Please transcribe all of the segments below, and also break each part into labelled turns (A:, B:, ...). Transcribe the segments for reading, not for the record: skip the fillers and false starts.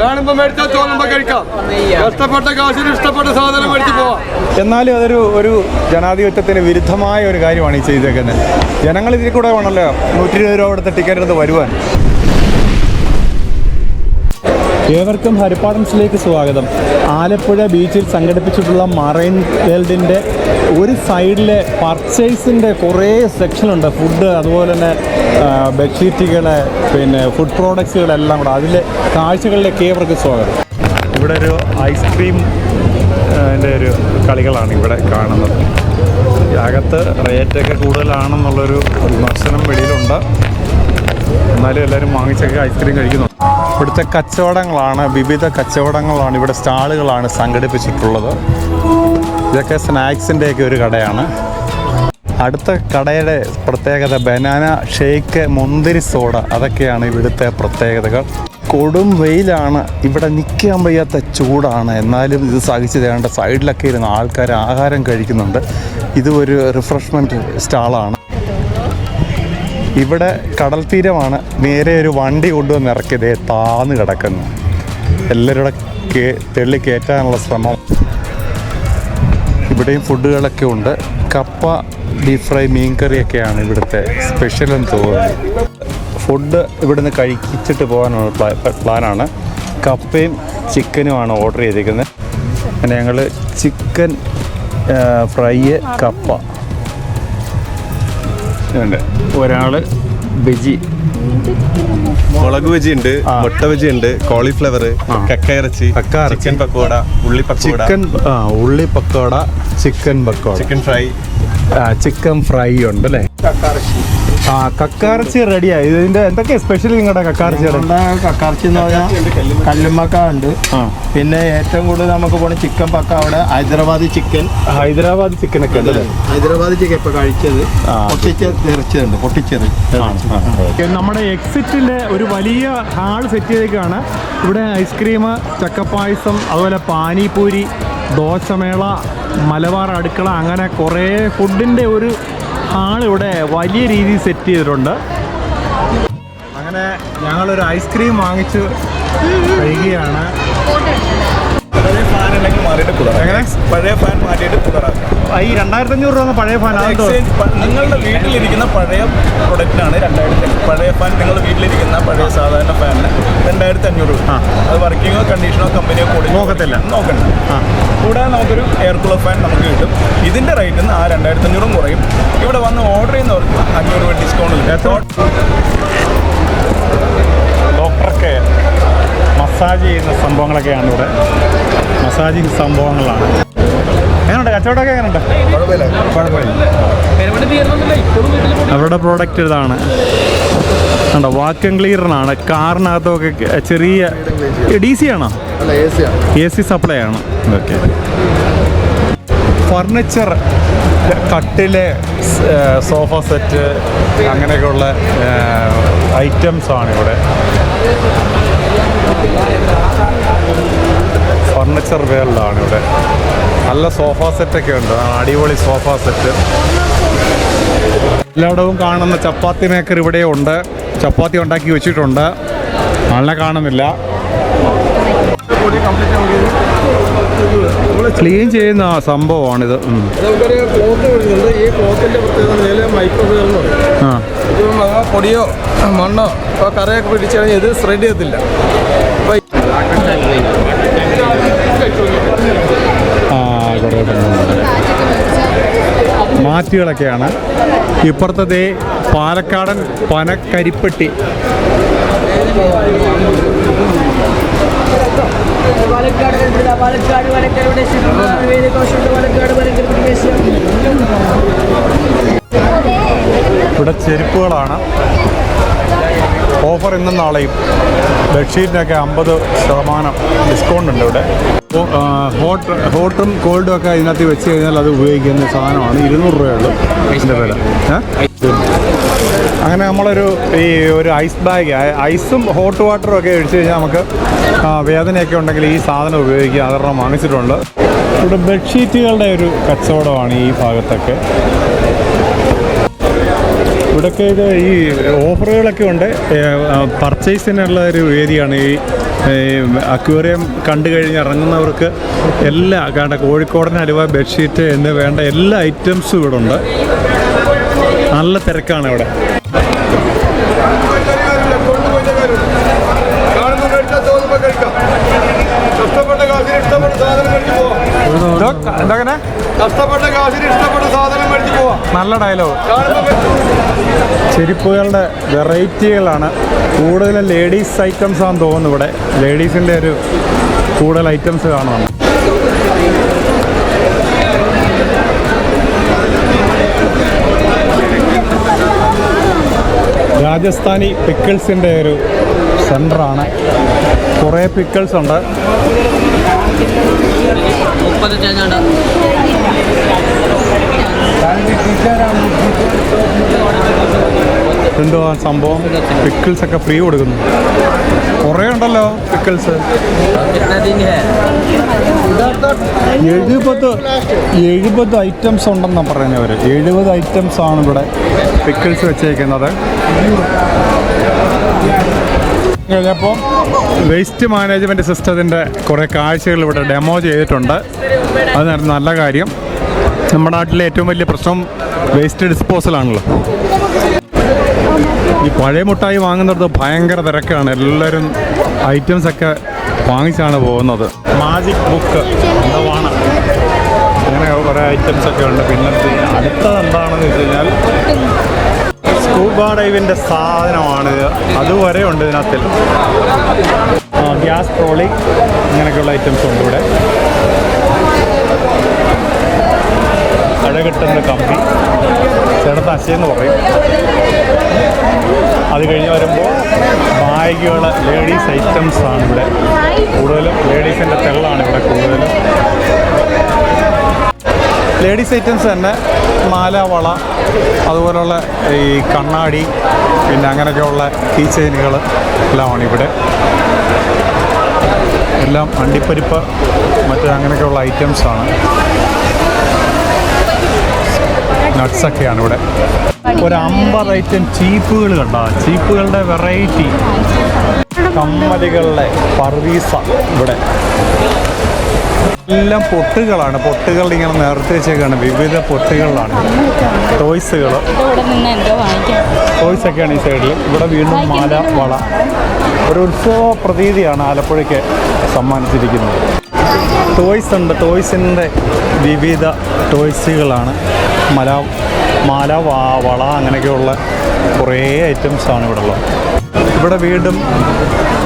A: കാണുമ്പോൾ മേടിച്ചാൽ തോന്നുമ്പോൾ കഴിക്കാം. കഷ്ടപ്പെട്ട കാശിന് ഇഷ്ടപ്പെട്ട സാധനം മേടിച്ച് പോവാം.
B: എന്നാലും അതൊരു ജനാധിപത്യത്തിന് വിരുദ്ധമായ ഒരു കാര്യമാണ് ഈ ചെയ്തേക്കുന്നത്. ജനങ്ങൾ ഇതിൽ കൂടെ വേണമല്ലോ 120 രൂപ കൊടുത്ത ടിക്കറ്റ് എടുത്ത് വരുവാൻ. ഏവർക്കും ഹരിപ്പാടൻസിലേക്ക് സ്വാഗതം. ആലപ്പുഴ ബീച്ചിൽ സംഘടിപ്പിച്ചിട്ടുള്ള മറൈൻ വേൾഡിൻ്റെ ഒരു സൈഡിൽ പർച്ചേസിൻ്റെ കുറേ സെക്ഷനുണ്ട്. ഫുഡ്, അതുപോലെ തന്നെ ബെഡ്ഷീറ്റുകൾ, പിന്നെ ഫുഡ് പ്രോഡക്ട്സുകളെല്ലാം കൂടെ. അതിലെ കാഴ്ചകളിലേക്ക് ഏവർക്കും സ്വാഗതം. ഇവിടെ ഒരു ഐസ്ക്രീം ഒരു കളികളാണ് ഇവിടെ കാണുന്നത്. അകത്ത് റേറ്റൊക്കെ കൂടുതലാണെന്നുള്ളൊരു വിമർശനം വെളിയിലുണ്ട്. എന്നാലും എല്ലാവരും വാങ്ങിച്ചൊക്കെ ഐസ്ക്രീം കഴിക്കുന്നു. ഇവിടുത്തെ കച്ചവടങ്ങളാണ്, വിവിധ കച്ചവടങ്ങളാണ്, ഇവിടെ സ്റ്റാളുകളാണ് സംഘടിപ്പിച്ചിട്ടുള്ളത്. ഇതൊക്കെ സ്നാക്സിൻ്റെയൊക്കെ ഒരു കടയാണ്. അടുത്ത കടയുടെ പ്രത്യേകത ബനാന ഷേക്ക്, മുന്തിരി സോഡ, അതൊക്കെയാണ് ഇവിടുത്തെ പ്രത്യേകതകൾ. കൊടും വെയിലാണ്, ഇവിടെ നിൽക്കാൻ വയ്യാത്ത ചൂടാണ്. എന്നാലും ഇത് സഹിച്ച് തേണ്ട സൈഡിലൊക്കെ ഇരുന്ന് ആൾക്കാർ ആഹാരം കഴിക്കുന്നുണ്ട്. ഇത് ഒരു റിഫ്രഷ്മെൻറ്റ് സ്റ്റാളാണ്. ഇവിടെ കടൽ തീരമാണ്. നേരെ ഒരു വണ്ടി കൊണ്ടുവന്ന് ഇറക്കിയതേ താന്ന് കിടക്കുന്നു. എല്ലാവരുടെ തെള്ളി കയറ്റാനുള്ള ശ്രമം. ഇവിടെയും ഫുഡുകളൊക്കെ ഉണ്ട്. കപ്പ, ഡീപ് ഫ്രൈ, മീൻകറിയൊക്കെയാണ് ഇവിടുത്തെ സ്പെഷ്യലെന്ന് തോന്നുന്നു. ഫുഡ് ഇവിടുന്ന് കഴിച്ചിട്ട് പോകാനുള്ള പ്ലാനാണ്. കപ്പയും ചിക്കനുമാണ് ഓർഡർ ചെയ്തിരിക്കുന്നത്. അങ്ങനെ ഞങ്ങൾ ചിക്കൻ ഫ്രൈ, കപ്പ ഉണ്ട്. ഒരാൾ ബജി,
C: മുളക് ബജി ഉണ്ട്, മുട്ട ബജി ഉണ്ട്, കോളിഫ്ലവർ, കക്കയിറച്ചി, ചിക്കൻ പക്കോട, ഉള്ളി pakoda, chicken pakoda, chicken fry ഉണ്ട് അല്ലേ? കക്കാറച്ചി റെഡിയായി. ഇതിന്റെ എന്തൊക്കെയാ സ്പെഷ്യൽ നിങ്ങളുടെ കക്കാറച്ചിയുടെ?
D: കക്കാറച്ചി എന്ന് പറഞ്ഞാൽ കല്ലുമ്മക്ക ഉണ്ട്. പിന്നെ ഏറ്റവും കൂടുതൽ നമുക്ക് പോണ ചിക്കൻ പക്ക. അവിടെ ഹൈദരാബാദി ചിക്കനൊക്കെ ഉണ്ട്. ഹൈദരാബാദി ചിക്കൻ ഇപ്പൊ കഴിച്ചത് പൊട്ടിച്ചത്.
B: നമ്മുടെ എക്സിറ്റിന്റെ ഒരു വലിയ ഹാൾ സെറ്റ് ചെയ്തേക്കാണ്. ഇവിടെ ഐസ്ക്രീം, ചക്കപ്പായസം, അതുപോലെ പാനിപൂരി, ദോശമേള, മലബാർ അടുക്കള, അങ്ങനെ കുറേ ഫുഡിൻ്റെ ഒരു ഹാളിവിടെ വലിയ രീതിയിൽ സെറ്റ് ചെയ്തിട്ടുണ്ട്. അങ്ങനെ ഞങ്ങളൊരു ഐസ്ക്രീം വാങ്ങിച്ച് കഴിയുകയാണ്.
C: പഴയ ഫാൻ മാറ്റിയിട്ട്
B: ഈ 2500 രൂപ പഴയ ഫാൻ.
C: നിങ്ങളുടെ വീട്ടിലിരിക്കുന്ന പഴയ പ്രൊഡക്റ്റിനാണ് 2000. പഴയ ഫാൻ നിങ്ങളുടെ വീട്ടിലിരിക്കുന്ന പഴയ സാധാരണ ഫാനിന് 2500 രൂപ. അത് വർക്കിങ്ങോ കണ്ടീഷനോ കമ്പനിയോ കൂടി നോക്കണ്ട. കൂടാതെ നമുക്കൊരു എയർ കൂളർ ഫാൻ നമുക്ക് കിട്ടും. ഇതിൻ്റെ റേറ്റിൽ നിന്ന് ആ 2500 കുറയും. ഇവിടെ വന്ന് ഓർഡർ ചെയ്യുന്നവർക്ക് 500 രൂപ ഡിസ്കൗണ്ട് കിട്ടും.
B: ഡോക്ടർക്ക് മസാജ് ചെയ്യുന്ന സംഭവങ്ങളൊക്കെയാണ് ഇവിടെ. മസാജിങ് സംഭവങ്ങളാണ്. എങ്ങനെയുണ്ട് കച്ചവടമൊക്കെ? എങ്ങനെയുണ്ട്? കുഴപ്പമില്ല. അവരുടെ പ്രോഡക്റ്റ് ഇതാണ് കണ്ടോ, വാക്യൂം ക്ലീനറാണ്. കാറിനകത്തൊക്കെ ചെറിയ DC ആണോ? AC സപ്ലൈ ആണ്. ഓക്കെ. ഫർണിച്ചർ, കട്ടില്, സോഫ സെറ്റ്, അങ്ങനെയൊക്കെയുള്ള ഐറ്റംസാണ് ഇവിടെ. ഫർണിച്ചർ വേൾഡാണ് ഇവിടെ. നല്ല സോഫ സെറ്റൊക്കെ ഉണ്ട്, അടിപൊളി സോഫ സെറ്റ്. എല്ലായിടവും കാണുന്ന ചപ്പാത്തി മേക്കർ ഇവിടെ ഉണ്ട്. ചപ്പാത്തി ഉണ്ടാക്കി വെച്ചിട്ടുണ്ട്. ആളിനെ കാണുന്നില്ല. ക്ലീൻ ചെയ്യുന്ന സംഭവമാണിത്.
A: പൊടിയോ മണ്ണോ കറയൊക്കെ പിടിച്ചു കഴിഞ്ഞാൽ ഇത് സ്പ്രെഡ് ചെയ്യത്തില്ല.
B: മാറ്റുകളൊക്കെയാണ്. ഇപ്പുറത്തെ പാലക്കാടൻ പനക്കരിപ്പെട്ടി. ഇവിടെ ചെരുപ്പുകളാണ്. ഓഫർ ഇന്നും നാളെയും. ബെഡ്ഷീറ്റിനൊക്കെ 50% ഡിസ്കൗണ്ട് ഉണ്ട് ഇവിടെ. ഹോട്ടും കോൾഡും ഒക്കെ ഇതിനകത്ത് വെച്ച് കഴിഞ്ഞാൽ അത് ഉപയോഗിക്കുന്ന സാധനമാണ്. 200 രൂപയുള്ളൂ ഇതിൻ്റെ വില. അങ്ങനെ നമ്മളൊരു ഒരു ഐസ് ബാഗ്, ഐസും ഹോട്ട് വാട്ടറും ഒക്കെ ഒഴിച്ച് കഴിഞ്ഞാൽ നമുക്ക് വേദനയൊക്കെ ഉണ്ടെങ്കിൽ ഈ സാധനം ഉപയോഗിക്കുക. അതെണ്ണം വാങ്ങിച്ചിട്ടുണ്ട്. ഇവിടെ ബെഡ്ഷീറ്റുകളുടെ ഒരു കച്ചവടമാണ് ഈ ഭാഗത്തൊക്കെ. ഇവിടെയൊക്കെ ഇത് ഈ ഓഫറുകളൊക്കെ ഉണ്ട്. പർച്ചേസിനുള്ള ഒരു വേദിയാണ് ഈ അക്വേറിയം കണ്ടു കഴിഞ്ഞ് ഇറങ്ങുന്നവർക്ക് എല്ലാ കാരണം കോഴിക്കോടൻ ഹലുവ ബെഡ്ഷീറ്റ് എന്ന് വേണ്ട എല്ലാ ഐറ്റംസും ഇവിടെ ഉണ്ട്. നല്ല തിരക്കാണ് ഇവിടെ. നല്ല ഡയലോഗ്. ചെരുപ്പുകളുടെ വെറൈറ്റികളാണ് കൂടുതലും. ലേഡീസ് ഐറ്റംസ് ആണെന്ന് തോന്നുന്നു. ഇവിടെ ലേഡീസിൻ്റെ ഒരു കൂടുതൽ ഐറ്റംസ് കാണുന്നു. രാജസ്ഥാനി പിക്കിൾസിൻ്റെ ഒരു സെൻ്ററാണ്. കുറേ പിക്കിൾസ് ഉണ്ട്. എന്തുവാ സംഭവം? പിക്കിൾസൊക്കെ ഫ്രീ കൊടുക്കുന്നു. കുറേ ഉണ്ടല്ലോ പിക്കിൾസ്. 70 ഐറ്റംസ് ഉണ്ടെന്നാണ് പറയുന്നവർ. 70 ഐറ്റംസ് ആണ് ഇവിടെ പിക്കിൾസ് വെച്ചേക്കുന്നത്. കഴിഞ്ഞപ്പോൾ വേസ്റ്റ് മാനേജ്മെൻറ്റ് സിസ്റ്റത്തിൻ്റെ കുറേ കാഴ്ചകൾ ഇവിടെ ഡെമോ ചെയ്തിട്ടുണ്ട്. അത് നല്ല കാര്യം. നമ്മുടെ നാട്ടിലെ ഏറ്റവും വലിയ പ്രശ്നം വേസ്റ്റ് ഡിസ്പോസലാണല്ലോ. ഈ പഴയ മുട്ടായി വാങ്ങുന്നത് ഭയങ്കര തിരക്കാണ്. എല്ലാവരും ഐറ്റംസൊക്കെ വാങ്ങിച്ചാണ് പോകുന്നത്. മാജിക് ബുക്ക് എന്താണ്, അങ്ങനെ കുറേ ഐറ്റംസൊക്കെ ഉണ്ട്. പിന്നെ അടുത്തത് എന്താണെന്ന് വെച്ച് കഴിഞ്ഞാൽ സ്കൂബ ഡൈവിൻ്റെ സാധനമാണിത്. അതുവരെ ഉണ്ട് ഇതിനകത്തിൽ. ഗ്യാസ് ട്രോളി ഇങ്ങനെയൊക്കെയുള്ള ഐറ്റംസ് ഉണ്ട് ഇവിടെ. കിട്ടുന്ന കമ്പി ചേട്ടത്ത് അശയെന്ന് പറയും. അത് കഴിഞ്ഞ് വരുമ്പോൾ ബാഗുകൾ, ലേഡീസ് ഐറ്റംസ് ആണ് ഇവിടെ കൂടുതലും. ലേഡീസിൻ്റെ തെള്ളാണ് ഇവിടെ കൂടുതലും. ലേഡീസ് ഐറ്റംസ് തന്നെ മാല, വള, അതുപോലുള്ള ഈ കണ്ണാടി, പിന്നെ അങ്ങനെയൊക്കെയുള്ള കീ ചെയിനുകൾ എല്ലാമാണ് ഇവിടെ. എല്ലാം അണ്ടിപ്പരിപ്പ് മറ്റേ അങ്ങനെയൊക്കെയുള്ള ഐറ്റംസാണ്. നട്ട്സൊക്കെയാണ് ഇവിടെ. ഒരു 50 ഐറ്റം ചീപ്പുകൾ കണ്ടോ? ചീപ്പുകളുടെ വെറൈറ്റി. കമ്മലുകളുടെ പർവീസ ഇവിടെ. എല്ലാം പൊട്ടുകളാണ്. പൊട്ടുകൾ ഇങ്ങനെ നേർത്തി വെച്ചേക്കാണ്. വിവിധ പൊട്ടുകളിലാണ്. ടോയ്സുകൾ, ടോയ്സൊക്കെയാണ് ഈ സൈഡിൽ. ഇവിടെ വീണ്ടും മാല, വള. ഒരു ഉത്സവ പ്രതീതിയാണ് ആലപ്പുഴയ്ക്ക് സമ്മാനിച്ചിരിക്കുന്നത്. ടോയ്സ് ഉണ്ട്. ടോയ്സിൻ്റെ വിവിധ ടോയ്സുകളാണ്. മാല, വള, അങ്ങനെയൊക്കെയുള്ള കുറേ ഐറ്റംസാണ് ഇവിടെ ഉള്ളത്. ഇവിടെ വീണ്ടും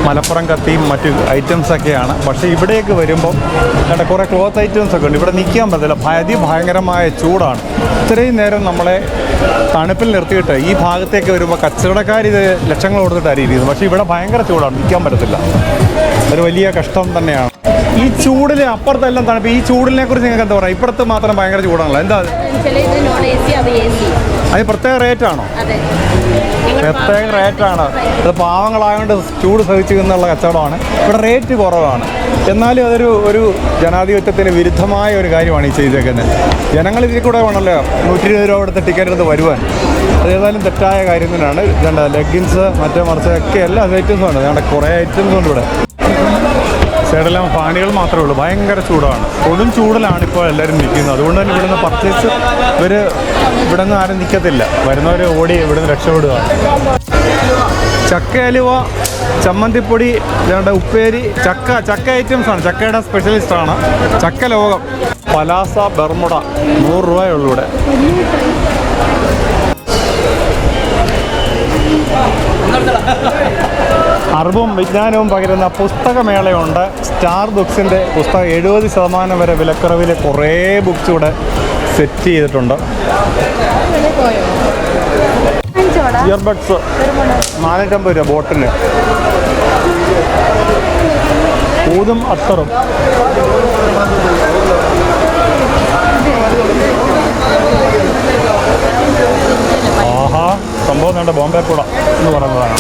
B: മലപ്പുറം കത്തിയും മറ്റു ഐറ്റംസൊക്കെയാണ്. പക്ഷേ ഇവിടേക്ക് വരുമ്പം കുറേ ക്ലോത്ത് ഐറ്റംസൊക്കെ ഉണ്ട്. ഇവിടെ നിൽക്കാൻ പറ്റില്ല. അതിഭയങ്കരമായ ചൂടാണ്. ഇത്രയും നേരം നമ്മളെ തണുപ്പിൽ നിർത്തിയിട്ട് ഈ ഭാഗത്തേക്ക് വരുമ്പോൾ കച്ചവടക്കാരിത് ലക്ഷങ്ങൾ കൊടുത്തിട്ടായിരിക്കും ഇരിക്കുന്നത്. പക്ഷേ ഇവിടെ ഭയങ്കര ചൂടാണ്, നിൽക്കാൻ പറ്റത്തില്ല. ഒരു വലിയ കഷ്ടം തന്നെയാണ്. ഈ ചൂടിൽ അപ്പുറത്തെല്ലാം തണുപ്പ്. ഈ ചൂടിനെ കുറിച്ച് നിങ്ങൾക്ക് എന്താ പറയുക? ഇപ്പുറത്ത് മാത്രം ഭയങ്കര ചൂടാണല്ലോ. എന്താ അത് പ്രത്യേക റേറ്റാണോ? പ്രത്യേക റേറ്റാണ്. അത് പാവങ്ങളായതുകൊണ്ട് ചൂട് സഹിച്ചു എന്നുള്ള കച്ചവടമാണ്. ഇവിടെ റേറ്റ് കുറവാണ്. എന്നാലും ഒരു ജനാധിപത്യത്തിന് വിരുദ്ധമായ ഒരു കാര്യമാണ് ഈ ചെയ്തേക്കുന്നത്. ജനങ്ങൾ ഇതിൽ കൂടെ വേണമല്ലോ 120 രൂപ കൊടുത്ത് ടിക്കറ്റ് എടുത്ത് വരുവാൻ. അതേതായാലും തെറ്റായ കാര്യം തന്നെയാണ്. ഇതുണ്ട് ലെഗിൻസ്, മറ്റേ മറിച്ചൊക്കെ എല്ലാ ഐറ്റംസും ഉണ്ട്. ഞങ്ങളുടെ കുറേ ഐറ്റംസ് ഉണ്ട് ഇവിടെ. സൈഡെല്ലാം ഫാനുകൾ മാത്രമേ ഉള്ളൂ. ഭയങ്കര ചൂടാണ്. കൊടും ചൂടിലാണ് ഇപ്പോൾ എല്ലാവരും നിൽക്കുന്നത്. അതുകൊണ്ട് തന്നെ ഇവിടുന്ന് പർച്ചേസ് ഇവിടെ നിന്ന് ആരും നിൽക്കത്തില്ല. വരുന്നവർ ഓടി ഇവിടുന്ന് രക്ഷപ്പെടുക. ചക്ക അലുവ, ചമ്മന്തിപ്പൊടി, ഇതാണ്ട് ഉപ്പേരി, ചക്ക ഐറ്റംസാണ്. ചക്കയുടെ സ്പെഷ്യലിസ്റ്റാണ്. ചക്ക ലോകം. പലാസ, ബർമുട 100 രൂപയുള്ളൂ ഇവിടെ. അറിവും വിജ്ഞാനവും പകരുന്ന പുസ്തകമേളയുണ്ട്. സ്റ്റാർ ബുക്സിൻ്റെ പുസ്തകം 70% വരെ വിലക്കുറവിൽ കുറേ ബുക്സ് ഇവിടെ സെറ്റ് ചെയ്തിട്ടുണ്ട്. ഇയർബഡ്സ് 450 രൂപ ബോട്ടിന്. ഊതും അത്തറും. ആഹാ, സംഭവം വേണ്ട ബോംബെ കൂട എന്ന് പറയുന്നതാണ്.